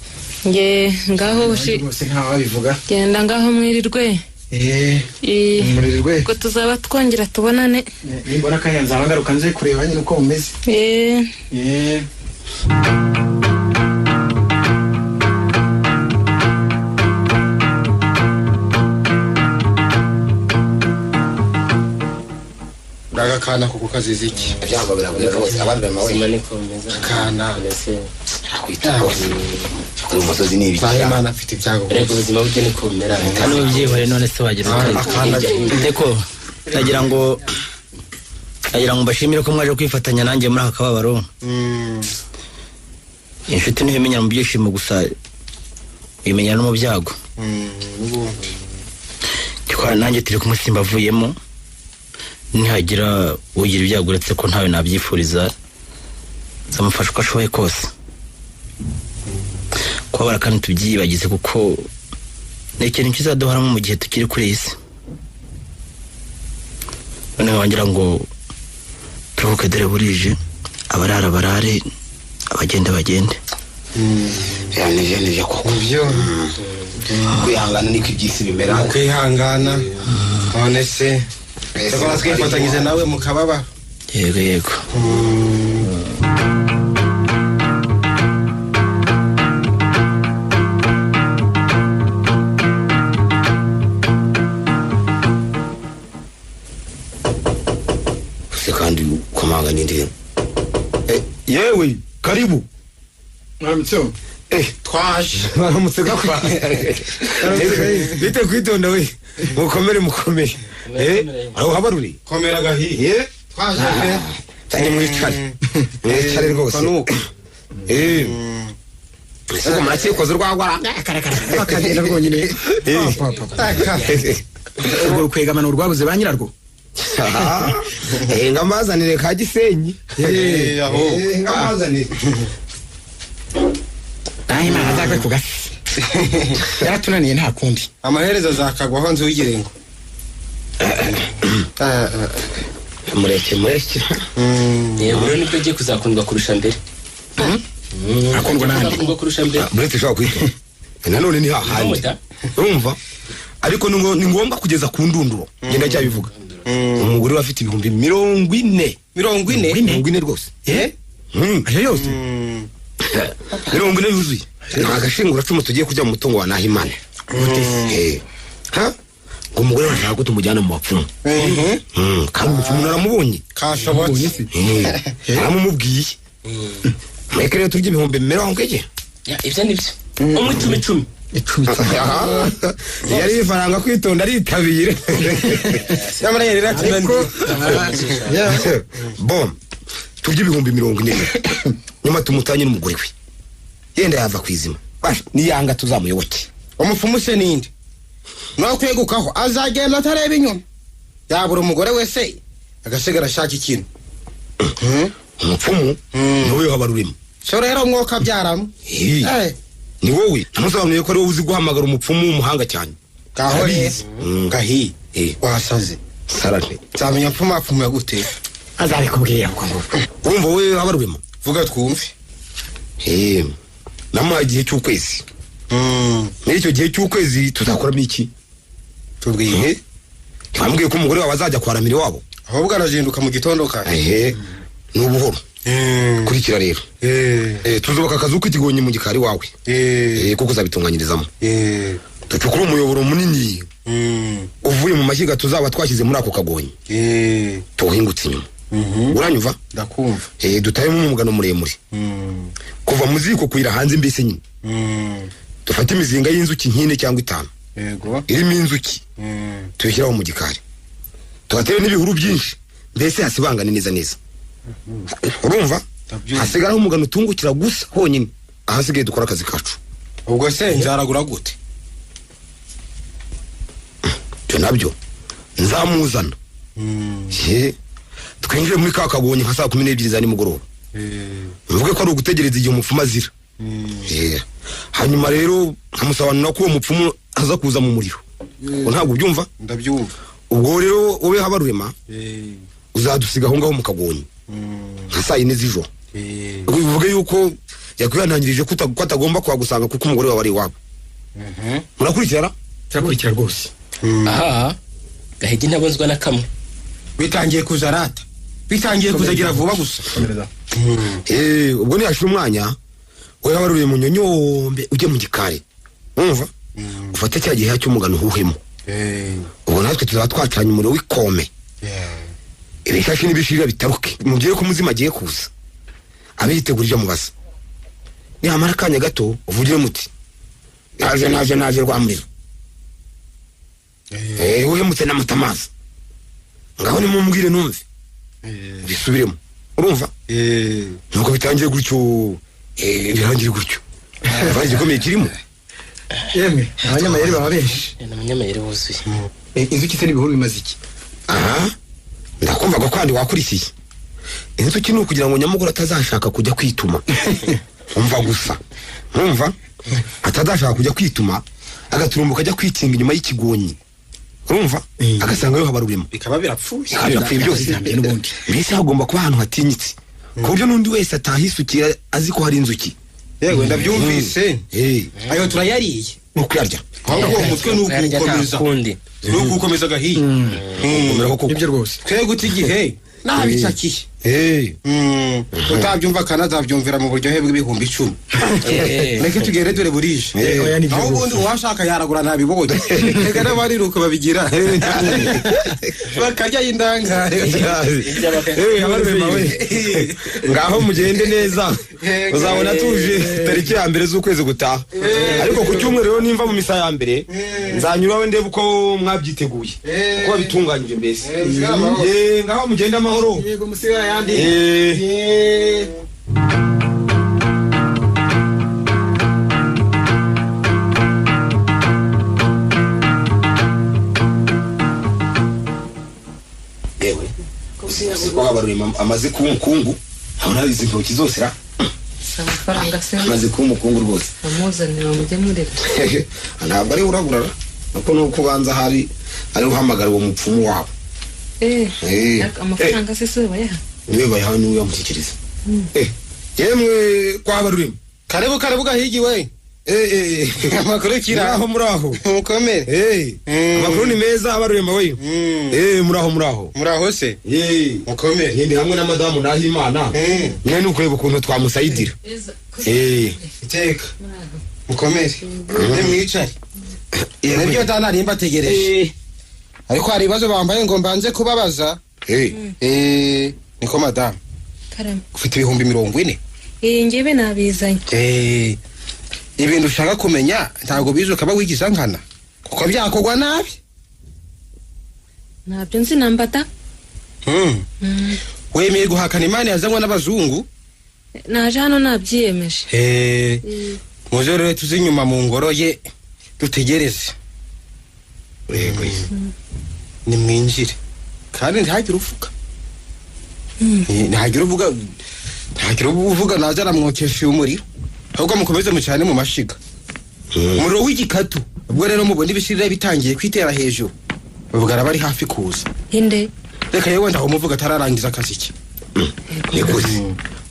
Ngaho bushi. Bose ntawe babivuga. Genda ngaho mwirirwe. Mwirirwe. Ko tuzaba twongera tubonane. Nimbona kanya nzaba ngaruka nze kureba nyine uko umeze. Daga kana kuko kazize iki? Byangwa biraboneka bose abandi bamawe. Kana. Akwita hose. Kuri umusozi nibi. Imana afite ibyago. Rego ubuzima bwe ni kumera. Hano byihore none se wagira ukaje. Teko nagira ngo mbashimire ko mwaje kwifatanya nanjye muri aka kababaro. Inshuti niho imenya mu byishimo gusa imenya no mu byago. Kwa nanjye turi kumusimba avuyemo. Nihagira ugira ibyago uretse ko ntawe nabyifuriza zamufasha uko ashoboye kose. Kwabara kandi tubyibagize kuko ni ikintu kizaduharamo mu gihe tukiri kuri iyi si. None wangira ngo turuhuke dore burije, abarara barare, abagenda bagende. Nivyo koko byo. Kwihangana niko ibyisi bimera. Kwihangana. None se Tabara twifatanyije nawe mu kababa. Yego. Se kandi komanga nindi. Yewe, karibu. Mwaramutse. Twaje. Mwaramutse gakwa. Bite kwitonda we. Mukomere. Aho habaruri. Komera gahiye. Twaje. Tanye mwicare. Mwicare rwose. Siko murakiye koze rwagwara. Bakagenda rwonyine. Ubwo kwegamana urwabuze banyirarwo. Ngamazanire ka Gisenyi. Ngamazanire. Imana azakwe kugasi. Yaratunaniye nta kundi. Amaherezo zakagwaho nzu y'igirengo. Mureke. Yego nibwo ugiye kuzakundwa kurusha mbere. Akundwa nande? Akundwa kurusha mbere. Buretse ushaka kwita. Nanone ni hahandi. Urumva? Ariko ni ngombwa kugeza ku ndunduro. Ngenda cyabivuga. Umugore wafite ibihumbi 40. 40 rwose. Aje yose. 40 yuzuye. Agashingura cumu tugiye kujya mu mutungo wa Nahimana. Ngo umugore ntabwo tumujyana mu bapfumu. Kandi umupfumu naramubonye. Kashobotse. Aramumubwiye. Mweke rero turya ibihumbi 40. Ibyo nibyo. Umwe 10. Yari ifaranga kwitonda aritabire. Yamara yerera kinandi. Bom. Turya ibihumbi 40. Nyuma tumutanye n'umugore we. Yenda yava kwizima. Basha niyanga tuzamuyoboke. Umupfumu se ninde? No kwegukaho azagenda atareba inyuma. Yabura umugore wese agasigara ashaka ikintu. Umupfumu niwe habarurimo. So rero mwoka byaramo. Ni wowe namusobanuye ko ari wowe uzi guhamagara umupfumu umuhanga cyane. Gahi. Wasaze. Sarane. Zamenya pfuma gute? azabikubwira ngo urumva we abarwemo vuga twumve namuha igihe cy'ukwezi muri icyo gihe cy'ukwezi tuzakoramo iki tubwiye ntibambwiye ko umugore wawe azajya kwaramira iwabo ahubwo arazinduka mu gitondo kare ni ubuhoro kurikira rero tuzubaka akazu k'ikigonyi mu gikari wawe kuko uzabitunganyirizamo ducukura umuyoboro munini uvuye mu mashyiga tuzaba twashyize muri ako kagonyi tuwuhingutse inyuma uranyumva ndakumva dutayemo umugano muremure kuva mu ziko kuyira hanze mbese nyine dufate imizinga y'inzuki nk'ine cyangwa 5 irimo inzuki tuyishyiraho mu gikari tuhatere n'ibihuru byinshi mbese hasibangane neza neza urumva hasigaraho umugano utungukira gusa honyine ahasigaye dukora akazi kacu ubwo se nzaragura gute cyo nabyo nzamuzana twinjire muri ka kagonyi nka 12 za nimugoroba mvuge ko ari ugutegereza igihe umupfumu azira hanyuma rero nkamusobanurira ko uwo mupfumu aza kuza mu muriro ntabwo ubyumva ndabyumva ubwo rero wowe Habarurema uzadusiga aho ngaho mu kagonyi nka 4 z'ijoro bivuge yuko yakwihanangirije ko atagomba kuhagusanga kuko umugore wawe ari iwabo murakurikira turakurikira rwose aha Gahigi ntabonzwa na kamwe bitangiye kuzarata bitangiye kuzagira vuba gusa ubwo ntiyashira umwanya wowe Habaruriye mu nyonyombe ujye mu gikari umva ufate cya gihe cy'umugano uhuhemo ubwo natwe tuzaba twacanye umuriro w'ikome ibishashi n'ibishirira bitaruke mubwiye ko muzima agiye kuza abitegurije mubaza nihamara akanya gato uvugire muti naje rwamuriro uhemutse n'amatamaza ngaho nimumumbwire numve bisubiremo urumva nuko bitangiye gutyo birangiye gutyo vaje gikomeye kirimo yemwe abanyamayeri baba benshi n'abanyamayeri buzuye inzuki se n'ibihuru bimaze iki ndakumva ko kandi wakurikiye inzuki ni ukugira ngo nyamugore atazashaka kujya kwituma umva gusa umva atazashaka kujya kwituma agaturumbuka ajya kwikinga inyuma y'ikigonyi urumva agasanga yo Habarurema bikaba birapfuye byose mbese hagomba kuba ahantu hatinyitse ku buryo n'undi wese atahisukira azi ko hari inzuki yego ndabyumvise ayo turayariye ukuyarya ahubwo uwo mutwe ni ugukomeza gahiye ibyo rwose twe guta igihe nabicakiye utabyumva kanazabyumvira mu buryohe bw'ibihumbi 10 reka tugere dore burije aho ubundi uwashaka yaragura ntabibonye reka n'abariruka babigira bakarya y'indangare ngaho mugende neza uzabona tuje tariki ya mbere z'ukwezi gutaha ariko ku cyumweru rero nimva mu misa ya mbere nzanyuraho ndebe uko mwabyiteguye uko babitunganyije mbese ngaho mugende amahoro yego musiga yandi yewe ko Habarurema amaze kuba umukungu abona izi ntoki zose ra amafaranga se amaze kuba umukungu rwose amuzanira mujye murera ntabwo ari uragura nuko nuko banza hari ari uhamagara uwo mupfumu wabo amafaranga se se bayaha niwe bayaha niwe yamutekereza yemwe kwa Habarurema karibu Gahigi we amakuru kiraho muraho mukomere amakuru ni meza Habarurema we muraho se mukomere ndi hamwe na madamu Nahimana nyine nukureba ukuntu twamusayidira iteka mukomere mwicare nibyo danari mbategereje ariko hari ibibazo bambaye ngo mbanze kubabaza niko madamu ufite 40 njyewe nabizanye ibintu ushaka kumenya ntabwo bizo kaba wigiza nkana kuko byakogwa nabi ntabyo nzi nambata wemeye guhakana Imana yazanywe n'abazungu naje hano nabyiyemeje muze rero tuzi inyuma mu ngoro ye dutegereze yego ni mwinjire kandi ntihagire uvuga ntihagire uvuga naje aramwokesha umuriro ahubwo mukomeze mucane mu mashiga umuriro w'igikatu ubwo rero mubona ibishirira bitangiye kwitera hejuru ubwo araba ari hafi kuza inde reka yewe ndaho umuvuga atararangiza akazi ki nikuzi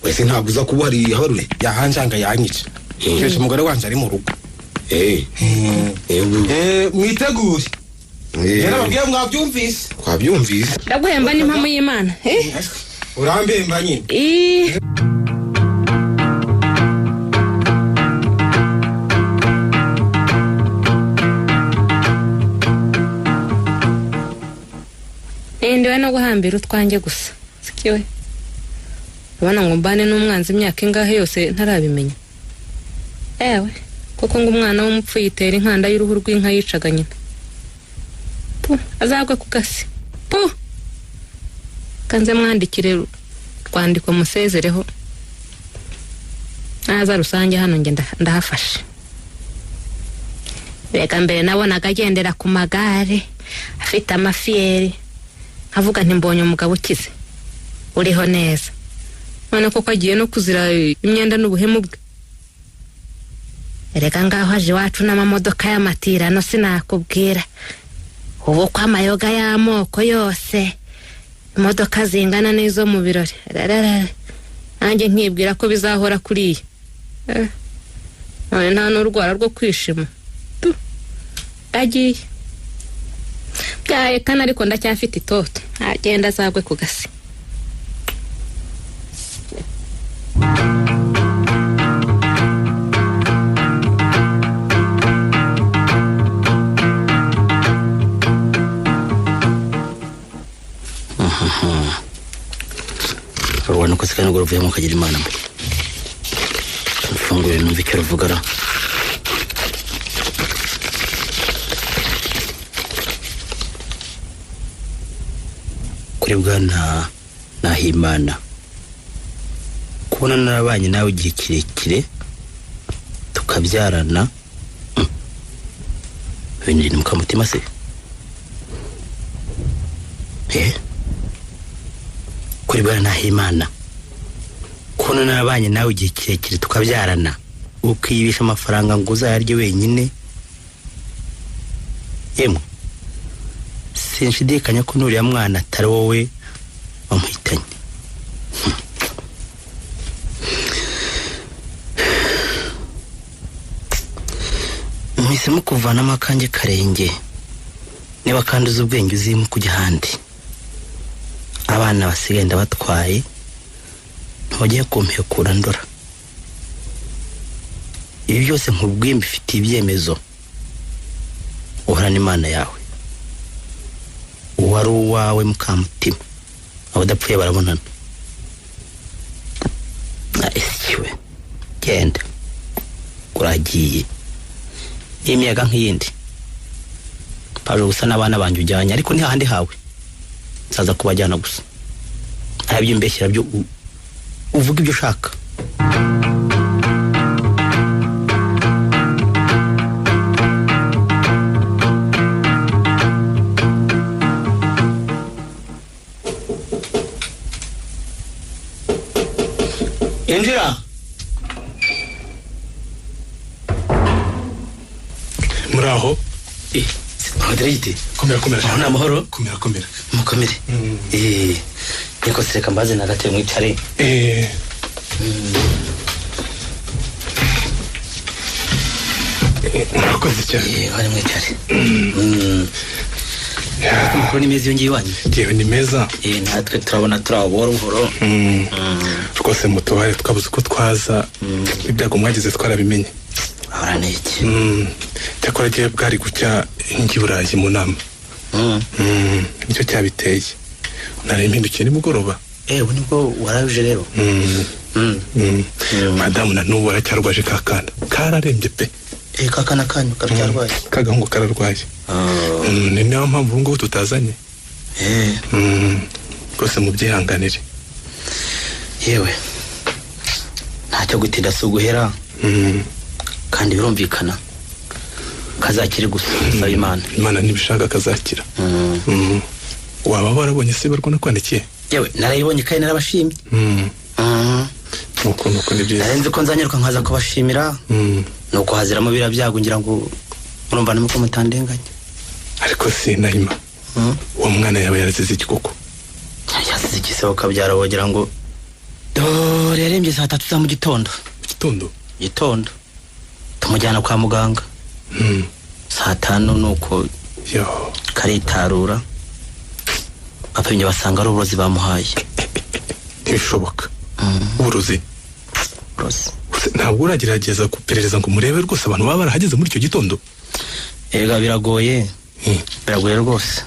wese ntabwo uza kuba hari habarure yahanjanga yanyica cyose umugore wanje ari mu rugo mwitegure rero babwiye mwabyumvise twabyumvise ndaguhemba n'impamo y'Imana urambemba nyine ndiwe no guhambira utwanjye gusa sikiwe ubona ngo mbane n'umwanzi imyaka ingahe yose ntarabimenya ewe kuko ngo umwana w'umupfu yitera inkanda y'uruhu rw'inka yicaga nyina azagwe ku gasi kanze mwandikire rwandiko musezereho naza rusange hano nge ndahafashe reka mbere nabonaga agendera ku magare afite amafiyeri avuga nti mbonye umugabo ukize uriho neza none koko agiye no kuzira imyenda n'ubuhemu bwe reka ngaho aje iwacu n'amamodoka y'amatirano sinakubwira ubu ko amayoga y'amoko yose imodoka zingana n'izo mu birori nanjye nkibwira ko bizahora kuriya none nta n'urwara rwo kwishima agiye byayekana ariko ndacyafite itoto agenda azagwe ku gasi urabona ko sikana ngo ruvuyemo kagira Imana mbi mfungure numva icyo ruvugara kuri bwana Nahimana kubona narabanye nawe igihe kirekire tukabyarana biniri mu kamutima se kuri bwana Nahimana kubona narabanye nawe igihe kirekire tukabyarana ukiyibisha amafaranga ngo uzayarye wenyine yemwe sinshidikanya ko nuriya mwana atari wowe wamuhitanye mpisemo kuvanamo akanjye karenge niba kandi uzi ubwenge uzimo kujya ahandi abana basigaye ndabatwaye ntugiye kumpekura ndora ibi byose nkubwiye mbifitiye ibyemezo uhorana Imana yawe uwari uwawe mukamutima abadapfuye barabonana isikiwe genda uragiye imiyaga nk'iyindi paje gusa n'abana banjye ujyanye ariko ni hahandi hawe nsaza kubajyana gusa ntabyo imbeshyira byo uvuga ibyo ushaka injira muraho Madrid komera aho na mahoro komera mukomere niko seka mbaze nagateye mwicare murakoze cyane bari mwicare mukuru ni meza yongiye wanyu yewe ni meza natwe turabona turabora buhoro rwose mutubare twabuze uko twaza ibyago mwagize twarabimenye ahorane iki cyakora giye bwari gucya ingi Burayi mu nama nicyo cyabiteye nari impindukiye nimugoroba ubu nibwo warabije rero madamu na n'ubu aracyarwaje kakana kararembye pe kakana kanyu karacyarwaye kagahungu kararwaye ni nayo mpamvu ngo tutazanye rwose mubyihanganire yewe ntacyo gutinda si uguhera kandi birumvikana kazakire gusa saba Imana nibishaka kazakira waba warabonye se barwana kwandikiye yewe narayibonye kandi narabashimye nuko ni byiza narenze ko nzanyaruka nkaza kubashimira nuko haziramo bira byago ngira ngo murumva nuko mutandenganya ariko si Nahima uwo mwana yawe yarazize iki koko zikisebo kabyara wogira ngo yarembye saa 3 za mu gitondo tumujyana kwa muganga saa 5 nuko karitarura bapimye basanga ari uburozi bamuhaye. Ntibishoboka. Uburozi ntabwo uragerageza kuperereza ngo murebe rwose abantu baba barahageze muri icyo gitondo? Erega biragoye rwose.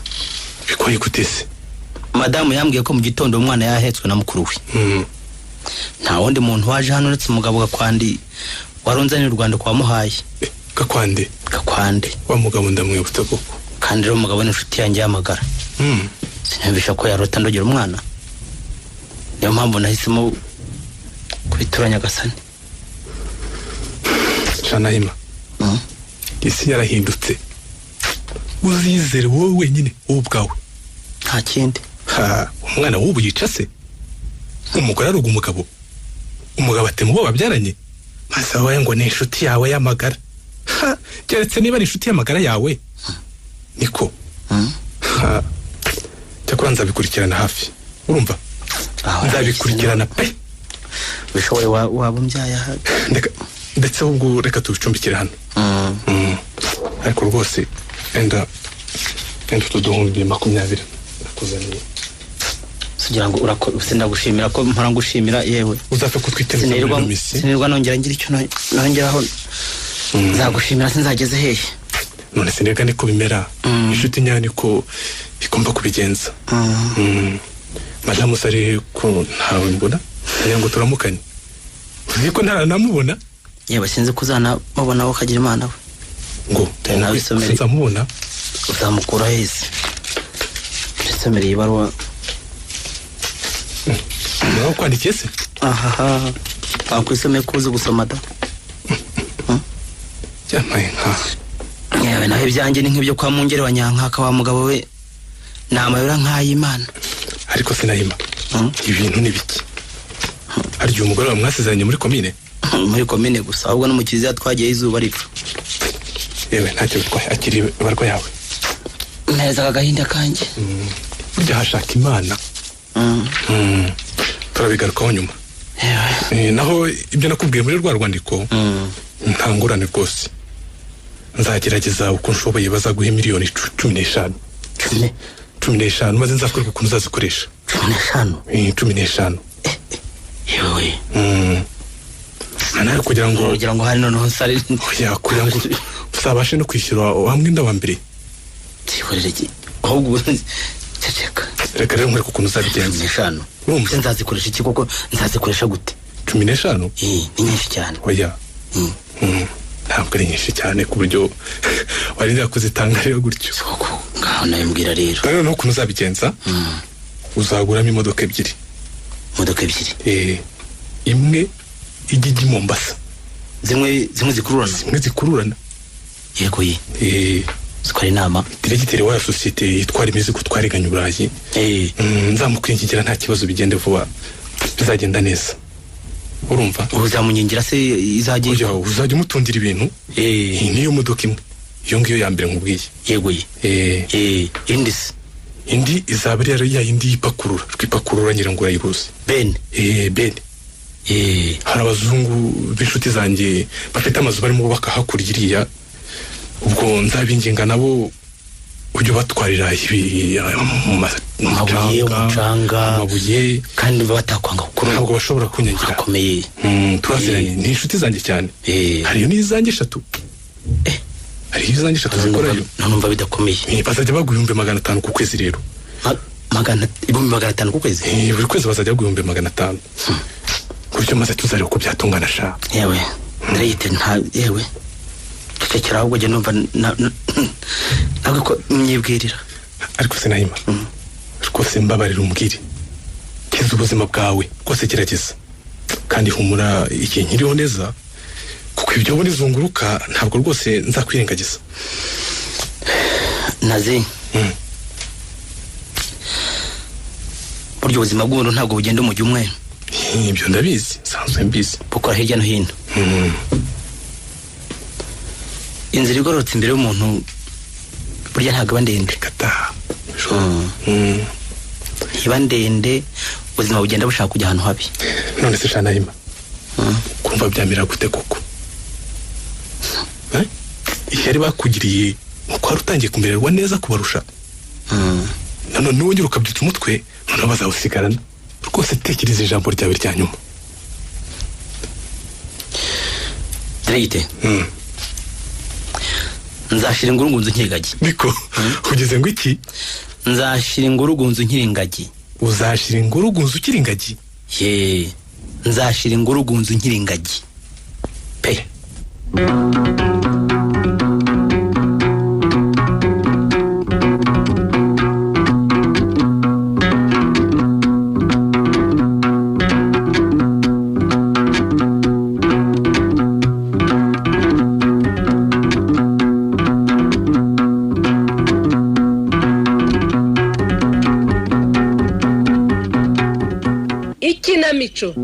Bikoye gutese? Madamu yambwiye ko mu gitondo umwana yahetswe na mukuru we. Nta wundi muntu waje hano uretse umugabo Gakwandi waronzanye u Rwanda kwa muhaye. Gakwande wa mugabo ndamwibutse koko. Kandi rero umugabo ni inshuti yanjye y'amagara. Sinabisha ko yarota ndogera umwana. Niyo mpamvu nahisemo kubituranya Gasani. Shanahima. Isi yarahindutse. Uzizere wowe wenyine ubwawe. Nta kindi. Umwana w'ubu yicase. Umugore aruga umugabo. Umugabo atema uwo babyaranye. Maze wowe ngo ni inshuti yawe y'amagara. Keretse niba ari inshuti y'amagara yawe. Niko. Cyakora nzabikurikirana hafi. Urumva? Nzabikurikirana pe. Bishoboye wabumbyaye aha. Ndetse ubwo reka tubicumbikire hano. Ariko rwose enda tuduhumbi 20 nakuzaniye. Sugira ngo urakora gushimira ko mpora ngushimira yewe. Uzafe kutwitema muri misi. Sinirwa nongera ngira icyo nongeraho. Nzagushimira sinzageze hehe. None sinirga niko bimera. Inshuti nyani ko ikomba kubigenza. Madamu sare ko ntawe mbona. Ngo turamukanye. Niko ntaranamubona. Yewe sinzi kuzana mubona wo kagira Imana we. Ngo nabisomere. Nzamubona. Uzamukura heza. Bisomere ibaruwa. Naho kwandikiye se? Aha. Akwisomeye kuzi gusoma da. Cyamaye nka. Yewe naho ibyanjye ni nk'ibyo kwa Mungere wa Nyankaka wa mugabo we. Namayura nk'ay'Imana. Ariko sinahima. Ibintu ni biki? Hari umugore wa mwasezeranye muri komine? Muri komine gusa ahubwo no mu kiliziya twagiye izuba ripfa. Yewe ntacyo akiri barwa yawe. Neza agahinda kanje. Burya hashaka Imana. Turabigarukaho nyuma. Naho ibyo nakubwiye muri rwa rwandiko ntangurane rwose. Nzagerageza uko nshoboye bazaguhe miliyoni 15. 15 maze nzakwereka ukuntu uzazikoresha. 15? 15. Yewe. Nanaye kugira ngo hari noneho sari. Oya kugira ngo usabashe no kwishyura hamwe ndaba mbere. Tikorere ki? Ahubwo ceceka. Reka rero nkwereka ukuntu uzabigenza. 15. Urumva nzazikoresha iki koko nzazikoresha gute? 15? Ni nyinshi cyane. Oya. Ntabwo ari nyinshi cyane ku buryo warinda kuzitanga rero gutyo. Ngaho nawe mbwira rero. Rero no ukuntu uzabigenza. Uzaguramo imodoka 2. Imodoka 2? Imwe igigi Mombasa. Zimwe zikururana. Yego ye. Zikora inama. Diregiteri wa societe itwara imizigo twariganye Burayi. Nzamukwingira nta kibazo bigende vuba. Bizagenda neza. Urumva? Uzamunyingira se izajye. Uzajya umutundira ibintu. Niyo modoka imwe. Iyo ngiyo ya mbere nkubwiye. Yego ye. Indi izaba ari ya indi ipakurura nyirango urayiruzi. Ben. Ben. Hari abazungu b'inshuti zanjye bafite amazu barimo bubaka hakurya iriya. Ubwo nzabinginga nabo ujye batwarira amabuye kandi batakwanga gukora. Ntabwo bashobora kunyangira. Akomeye. Turaziranye ni inshuti zanjye cyane. Hariyo n'izanjye 3. Hariyo izanjye 3 zikorayo. Numva bidakomeye. Bazajya baguha 500 ku kwezi rero. 500 ku kwezi? Buri kwezi bazajya baguha 500. Kuryo maze tuzareba uko byatungana sha. Yewe. Ndayite nta yewe. Cecekera ahubwo je numva ntabwo ko myibwirira. Ariko sinahima. Rwose mbabarira umbwire. Kiza ubuzima bwawe rwose gerageza. Kandi humura igihe nkiriho neza kuko ibyo buri zunguruka ntabwo rwose nzakwirengagiza. Nazi. Buryo ubuzima bw'umuntu ntabwo bugenda mu umwe. Ibyo ndabizi, sanzwe mbizi. Bukora hirya no hino. Inzira igororotse imbere y'umuntu burya ntabwo aba ndende. Kata. ntiba ndende ubuzima bugenda bushaka kujya ahantu habi. None se Shanayima kumva byamira gute koko? Ihari bakugiriye uko utangiye kumererwa neza kubarusha. None nuwongera ukabyutsa umutwe none bazawusigarana. Rwose tekereza ijambo ryawe rya nyuma. Direte. Nzashira ingurungunzu nkirigagi. Niko ugeze ngo iki? Nzashira ingurungunzu nkirigagi. Uzashira ingurungunzu nkirigagi? Ye. Nzashira ingurungunzu nkirigagi. Pe. Ikinamico.